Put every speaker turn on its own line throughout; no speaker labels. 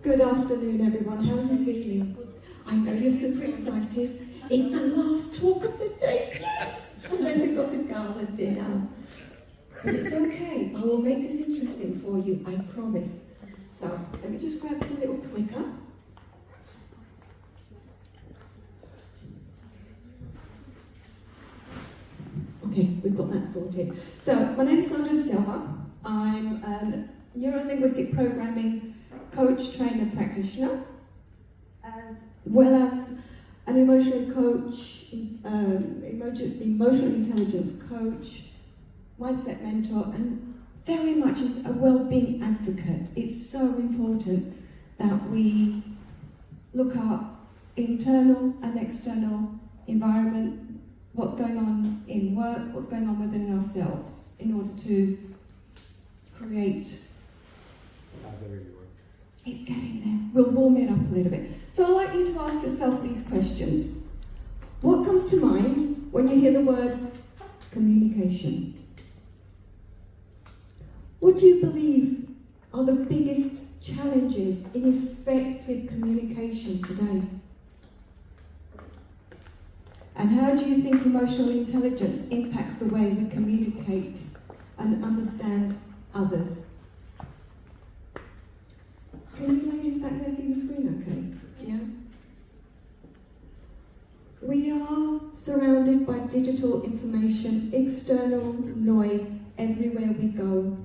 Good afternoon, everyone. How are you feeling? I know you're super excited. It's the last talk of the day, yes! And then we've got the gala dinner. But it's okay. I will make this interesting for you, I promise. So, let me just grab the little clicker. Okay, we've got that sorted. So, my name is Sandra Silva. I'm a neuro-linguistic programming coach, trainer, practitioner, as well as an emotional coach, emotional intelligence coach, mindset mentor, and very much a well-being advocate. It's so important that we look at internal and external environment, what's going on in work, what's going on within ourselves, in order to create.
How's that really work?
It's getting there. We'll warm it up a little bit. So I'd like you to ask yourselves these questions. What comes to mind when you hear the word communication? What do you believe are the biggest challenges in effective communication today? And how do you think emotional intelligence impacts the way we communicate and understand others? Can you ladies back there see the screen okay? Yeah? We are surrounded by digital information, external noise everywhere we go,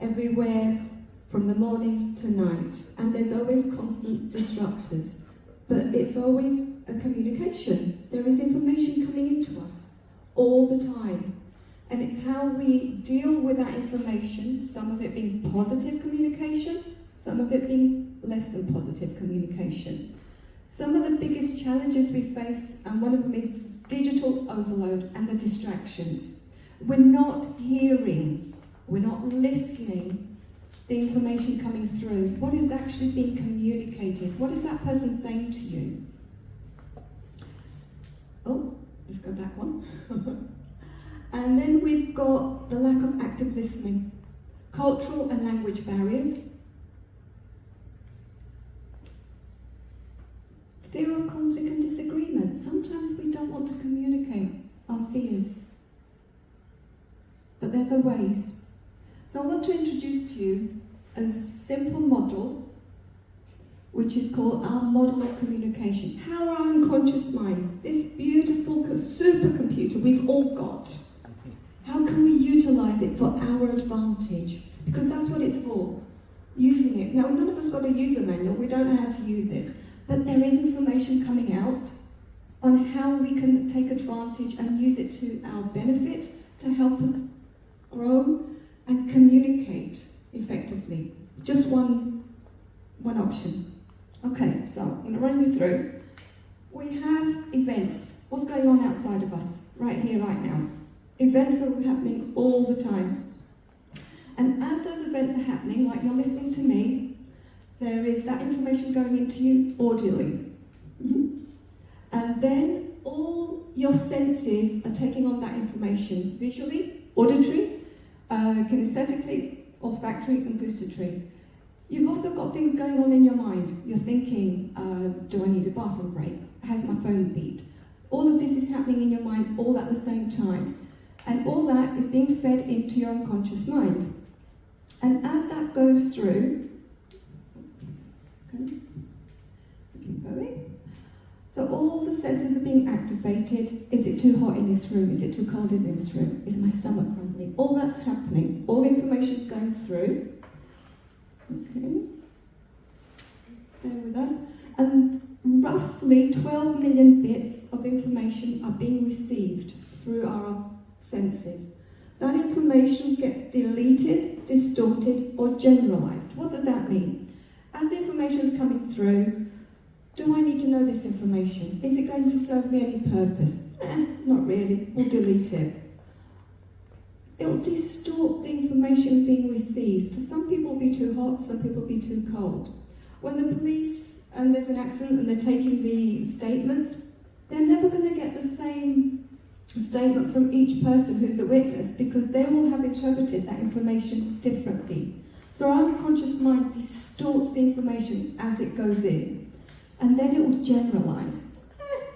everywhere from the morning to night. And there's always constant disruptors. But it's always a communication. There is information coming into us all the time. And it's how we deal with that information, some of it being positive communication, some of it being less than positive communication. Some of the biggest challenges we face, and one of them is digital overload and the distractions. We're not hearing, we're not listening the information coming through. What is actually being communicated? What is that person saying to you? Oh, let's go back one. And then we've got the lack of active listening, cultural and language barriers, fear of conflict and disagreement. Sometimes we don't want to communicate our fears. But there's a ways. So I want to introduce to you a simple model which is called our model of communication. How our unconscious mind, this beautiful supercomputer we've all got, how can we utilize it for our advantage? Because that's what it's for, using it. Now, none of us got a user manual, we don't know how to use it. But there is information coming out on how we can take advantage and use it to our benefit to help us grow and communicate effectively. Just one option. Okay, so I'm going to run you through. We have events. What's going on outside of us, right here, right now? Events are happening all the time. And as those events are happening, like you're listening to me, there is that information going into you audibly. And then all your senses are taking on that information visually, auditory, kinesthetically, olfactory, and gustatory. You've also got things going on in your mind. You're thinking, do I need a bathroom break? Has my phone beeped? All of this is happening in your mind all at the same time. And all that is being fed into your unconscious mind. And as that goes through, keep going. So all the senses are being activated. Is it too hot in this room? Is it too cold in this room? Is my stomach grumbling? All that's happening. All the information is going through. Okay. Bear with us. And roughly 12 million bits of information are being received through our senses. That information gets deleted, distorted, or generalized. What does that mean? As the information is coming through, do I need to know this information? Is it going to serve me any purpose? Not really. We'll delete it. It will distort the information being received. For some people it'll be too hot, some people it'll be too cold. When the police, and there's an accident and they're taking the statements, they're never going to get the same statement from each person who's a witness because they will have interpreted that information differently. So our unconscious mind distorts the information as it goes in, and then it will generalise.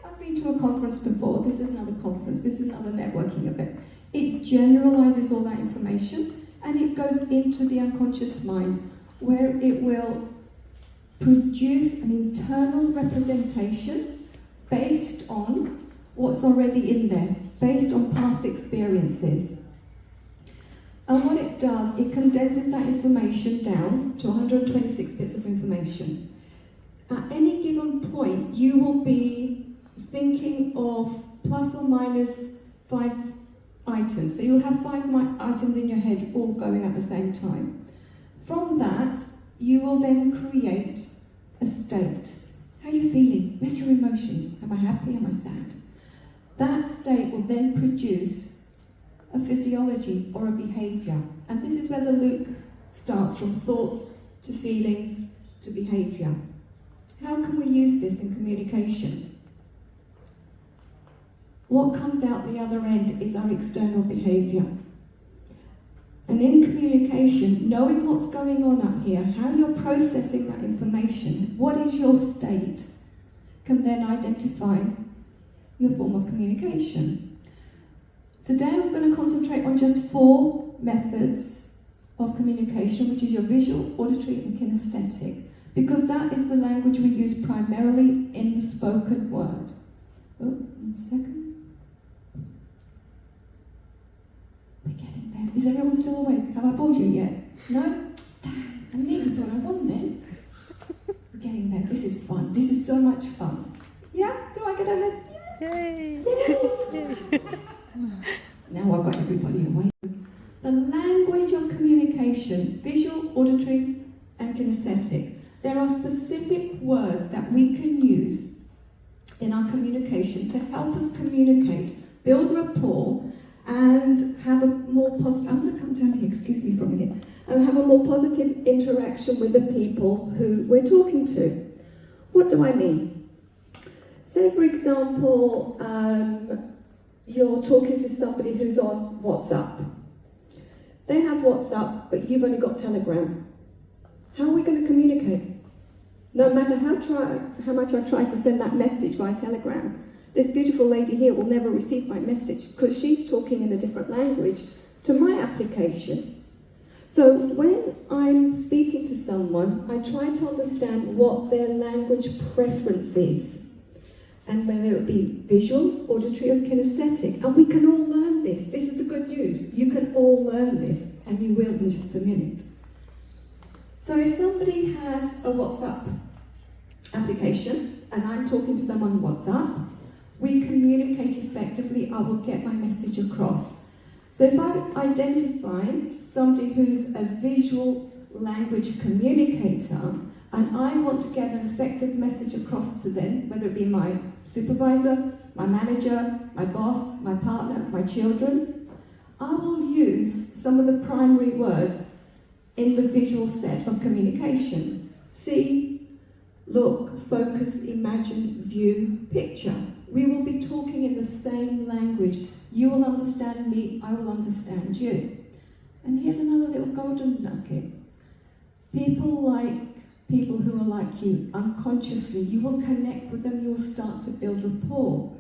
I've been to a conference before, this is another conference, this is another networking event. It generalises all that information, and it goes into the unconscious mind, where it will produce an internal representation based on what's already in there, based on past experiences. And what it does, it condenses that information down to 126 bits of information. At any given point, you will be thinking of plus or minus 5 items. So you'll have 5 items in your head all going at the same time. From that, you will then create a state. How are you feeling? Where's your emotions? Am I happy? Am I sad? That state will then produce a physiology or a behaviour. And this is where the loop starts, from thoughts to feelings to behaviour. How can we use this in communication? What comes out the other end is our external behaviour. And in communication, knowing what's going on up here, how you're processing that information, what is your state, can then identify your form of communication. Today I'm going to concentrate on just 4 methods of communication, which is your visual, auditory and kinesthetic, because that is the language we use primarily in the spoken word. Oh, 1 second. We're getting there. Is everyone still awake? Have I bored you yet? No? Damn, I nearly thought I won then. We're getting there. This is fun. This is so much fun. Yeah? Do I get ahead?
Yay!
Yay! Now I've got everybody awake. The language of communication, visual, auditory, and kinesthetic. There are specific words that we can use in our communication to help us communicate, build rapport, and have a more positive, I'm going to come down here, excuse me for a minute, and have a more positive interaction with the people who we're talking to. What do I mean? Say, for example, you're talking to somebody who's on WhatsApp. They have WhatsApp, but you've only got Telegram. How are we going to communicate? No matter how much I try to send that message by Telegram, this beautiful lady here will never receive my message because she's talking in a different language to my application. So when I'm speaking to someone, I try to understand what their language preference is, and whether it be visual, auditory or kinesthetic. And we can all learn this. This is the good news. You can all learn this, and you will in just a minute. So if somebody has a WhatsApp application, and I'm talking to them on WhatsApp, we communicate effectively. I will get my message across. So if I identify somebody who's a visual language communicator, and I want to get an effective message across to them, whether it be my supervisor, my manager, my boss, my partner, my children, I will use some of the primary words in the visual set of communication. See, look, focus, imagine, view, picture. We will be talking in the same language. You will understand me, I will understand you. And here's another little golden nugget. People who are like you, unconsciously, you will connect with them, you will start to build rapport.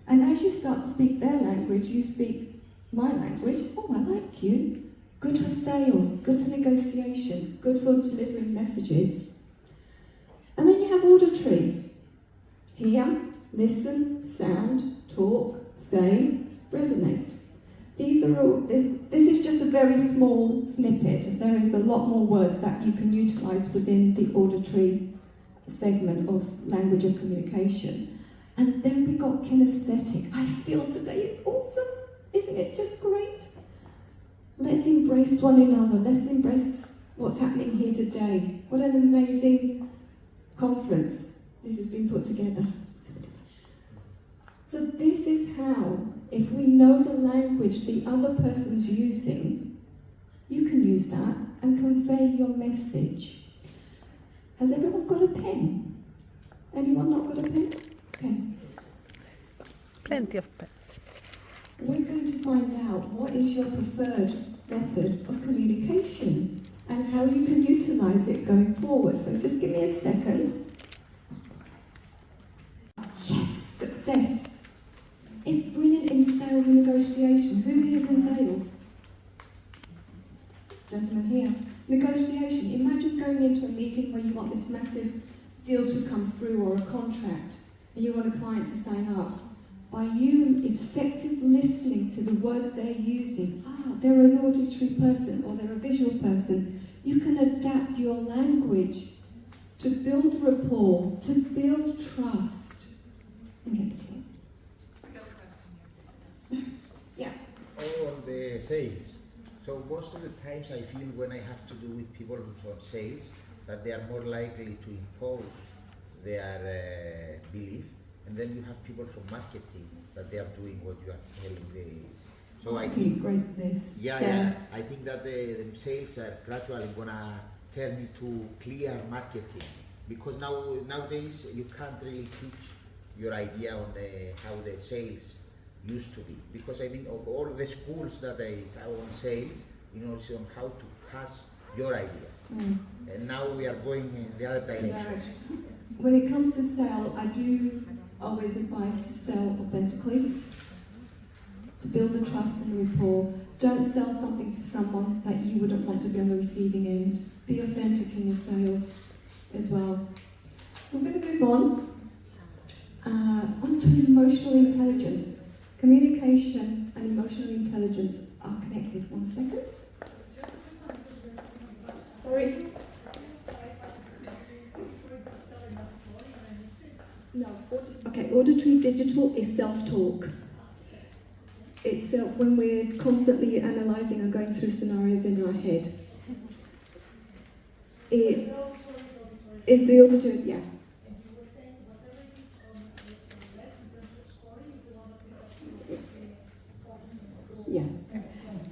And as you start to speak their language, you speak my language. Oh, I like you. Good for sales, good for negotiation, good for delivering messages. And then you have auditory. Hear, listen, sound, talk, say, resonate. These are all, this is just a very small snippet. There is a lot more words that you can utilise within the auditory segment of language of communication. And then we got kinesthetic. I feel today is awesome. Isn't it just great? Let's embrace one another. Let's embrace what's happening here today. What an amazing conference this has been put together. So this is how, if we know the language the other person's using, you can use that and convey your message. Has everyone got a pen? Anyone not got a pen? Pen.
Plenty of pets.
We're going to find out what is your preferred method of communication. and how you can utilise it going forward. So just give me a second. Yes, success. It's brilliant in sales and negotiation. Who here is in sales? Gentlemen here. Negotiation. Imagine going into a meeting where you want this massive deal to come through or a contract, and you want a client to sign up. By you effective listening to the words they're using, they're an auditory person or they're a visual person, you can adapt your language to build rapport, to build trust, and get the team. Yeah.
On the sales. So most of the times I feel when I have to do with people who's on sales, that they are more likely to impose their belief. And then you have people from marketing that they are doing what you are telling them. So I think
He's great at this.
yeah. I think that the sales are gradually gonna turn into clear marketing, because nowadays you can't really teach your idea on how the sales used to be. Because I mean, of all the schools that are on sales, on how to pass your idea. And now we are going in the other direction.
When it comes to sell, I do always advise to sell authentically, to build the trust and the rapport. Don't sell something to someone that you wouldn't want to be on the receiving end. Be authentic in your sales as well. So I'm going to move on to emotional intelligence. Communication and emotional intelligence are connected. 1 second. Sorry. No. Okay, auditory digital is self-talk. It's when we're constantly analysing and going through scenarios in our head. It's the auditory, yeah. Yeah.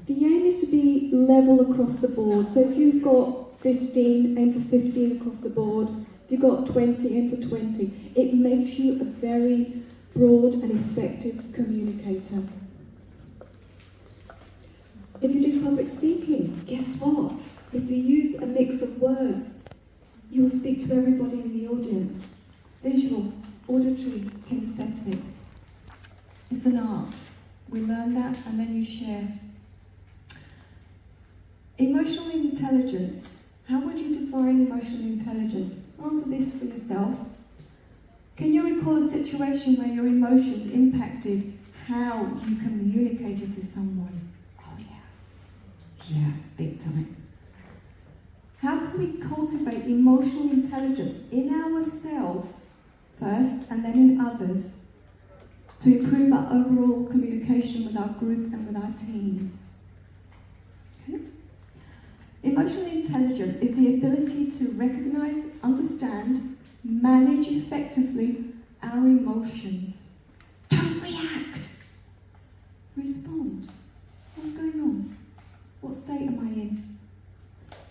The aim is to be level across the board. So if you've got 15, aim for 15 across the board. If you've got 20, aim for 20. It makes you a very broad and effective communicator. If you do public speaking, guess what? If you use a mix of words, you will speak to everybody in the audience. Visual, auditory, kinesthetic. It's an art. We learn that and then you share. Emotional intelligence. How would you define emotional intelligence? Answer this for yourself. Can you recall a situation where your emotions impacted how you communicated to someone? Oh yeah. Yeah, big time. How can we cultivate emotional intelligence in ourselves first and then in others to improve our overall communication with our group and with our teams? Okay. Emotional intelligence is the ability to recognize, understand, manage effectively our emotions. Don't react. Respond. What's going on? What state am I in?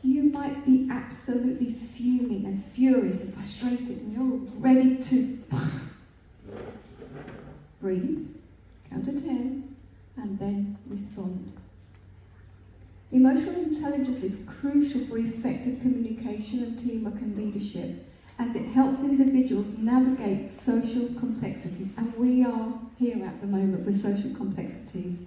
You might be absolutely fuming and furious and frustrated and you're ready to breathe, count to 10, and then respond. Emotional intelligence is crucial for effective communication and teamwork and leadership, as it helps individuals navigate social complexities, and we are here at the moment with social complexities.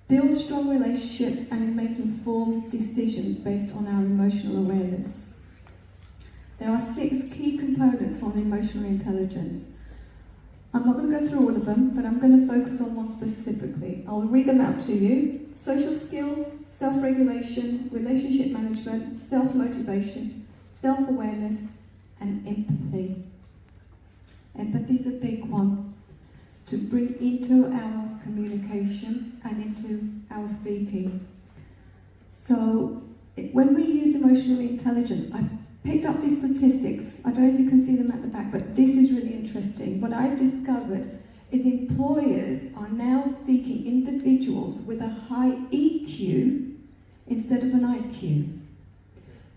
Build strong relationships and make informed decisions based on our emotional awareness. There are 6 key components on emotional intelligence. I'm not going to go through all of them, but I'm going to focus on one specifically. I'll read them out to you. Social skills, self-regulation, relationship management, self-motivation, self-awareness, and empathy. Empathy is a big one to bring into our communication and into our speaking. So when we use emotional intelligence, I picked up these statistics. I don't know if you can see them at the back, but this is really interesting. What I've discovered is employers are now seeking individuals with a high EQ instead of an IQ,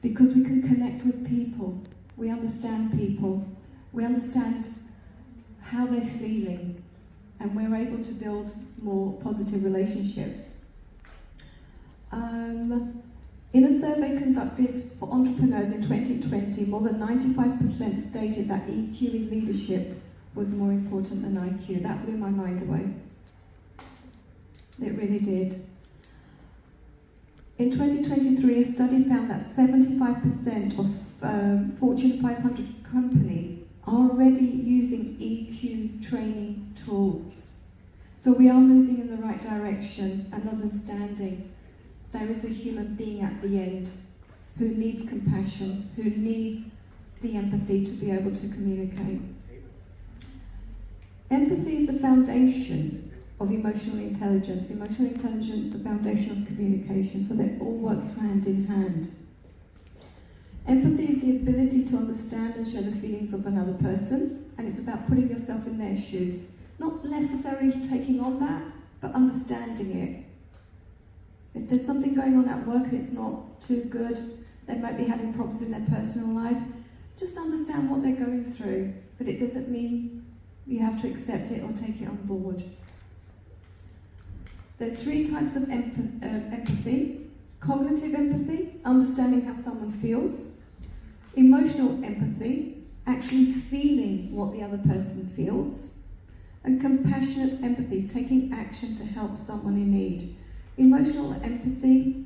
because we can connect with people, we understand people, we understand how they're feeling, and we're able to build more positive relationships. In a survey conducted for entrepreneurs in 2020, more than 95% stated that EQ in leadership was more important than IQ. That blew my mind away. It really did. In 2023, a study found that 75% of Fortune 500 companies are already using EQ training tools. So we are moving in the right direction and understanding there is a human being at the end who needs compassion, who needs the empathy to be able to communicate. Empathy is the foundation of emotional intelligence. Emotional intelligence is the foundation of communication, so they all work hand in hand. Empathy is the ability to understand and share the feelings of another person, and it's about putting yourself in their shoes. Not necessarily taking on that, but understanding it. If there's something going on at work and it's not too good, they might be having problems in their personal life, just understand what they're going through. But it doesn't mean you have to accept it or take it on board. There's 3 types of empathy. Cognitive empathy, understanding how someone feels. Emotional empathy, actually feeling what the other person feels. And compassionate empathy, taking action to help someone in need. Emotional empathy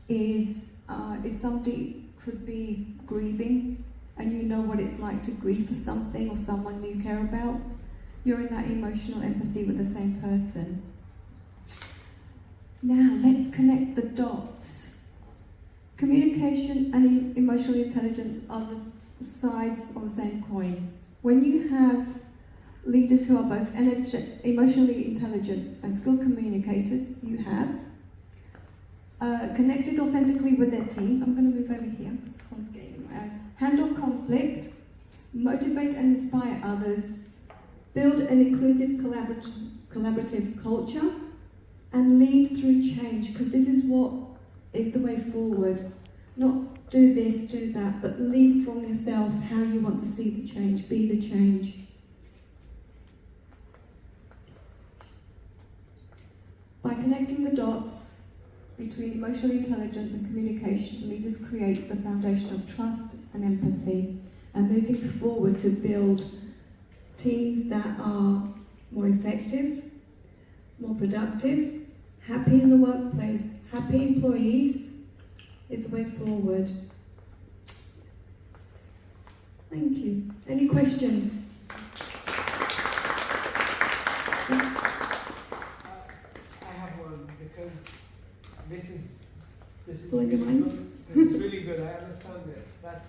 is if somebody could be grieving and you know what it's like to grieve for something or someone you care about, you're in that emotional empathy with the same person. Now, let's connect the dots. Communication and emotional intelligence are the sides of the same coin. When you have leaders who are both emotionally intelligent and skilled communicators, you have connected authentically with their teams. I'm going to move over here, the sun's getting in my eyes. Handle conflict, motivate and inspire others, build an inclusive collaborative culture, and lead through change, because this is what is the way forward. Not do this, do that, but lead from yourself how you want to see the change, be the change. By connecting the dots between emotional intelligence and communication, leaders create the foundation of trust and empathy, and moving forward to build teams that are more effective, more productive, happy in the workplace, happy employees is the way forward. Thank you. Any questions?
Because this is
Blowing your
really
mind?
good. It's really good. I understand this, but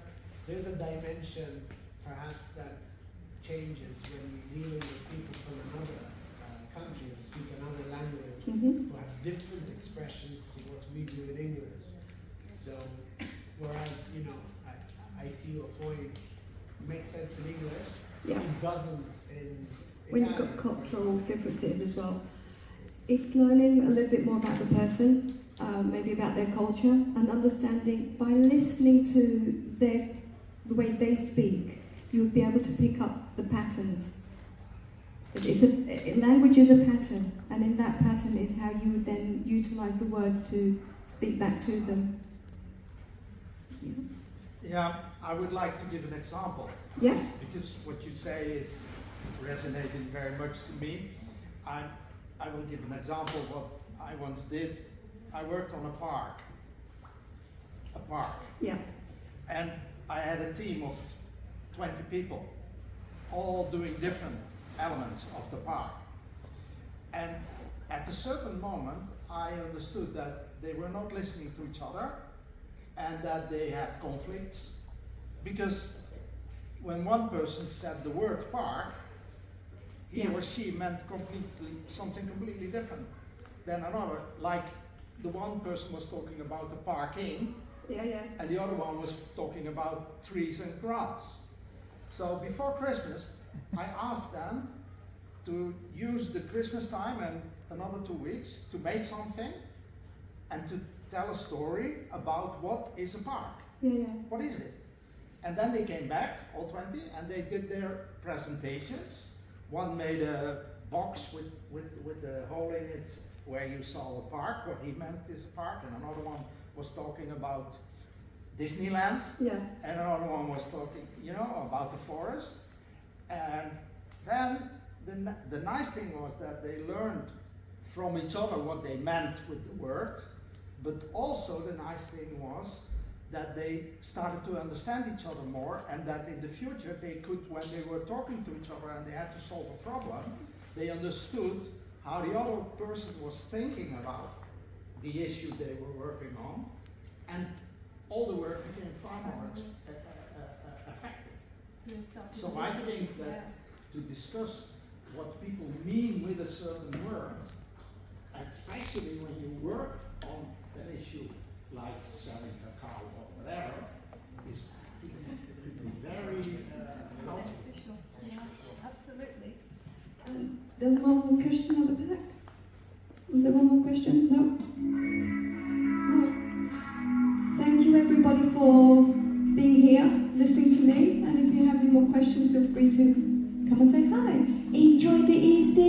there's a dimension perhaps that changes when you're dealing with people from another country who speak another language, who have different expressions to what we do in English. So, whereas I see your point makes sense in English,
Yeah.
it doesn't in
When you've got cultural differences as well. It's learning a little bit more about the person, maybe about their culture, and understanding by listening to the way they speak, you'll be able to pick up the patterns. Language is a pattern, and in that pattern is how you would then utilize the words to speak back to them.
Yeah, I would like to give an example.
Yeah.
Because what you say is resonating very much to me. I will give an example of what I once did. I worked on a park.
Yeah.
And I had a team of 20 people, all doing different elements of the park. And at a certain moment, I understood that they were not listening to each other and that they had conflicts, because when one person said the word park, he or she meant something completely different than another. Like the one person was talking about the parking, and the other one was talking about trees and grass. So before Christmas, I asked them to use the Christmas time and another 2 weeks to make something and to tell a story about what is a park. What is it? And then they came back, all 20, and they did their presentations. One made a box with a hole in it where you saw a park, what he meant is a park, and another one was talking about Disneyland,
Yeah.
and another one was talking, about the forest. And then the nice thing was that they learned from each other what they meant with the word, but also the nice thing was that they started to understand each other more, and that in the future they could, when they were talking to each other and they had to solve a problem, they understood how the other person was thinking about the issue they were working on, and all the work became far more effective. So I think that to discuss what people mean with a certain word, especially when you work on an issue like selling cacao or whatever, is very helpful.
Yeah, absolutely. There's one more question at the back. Was there one more question? No? No. Thank you everybody for being here, listening to me, and if you have any more questions, feel free to come and say hi. Enjoy the evening.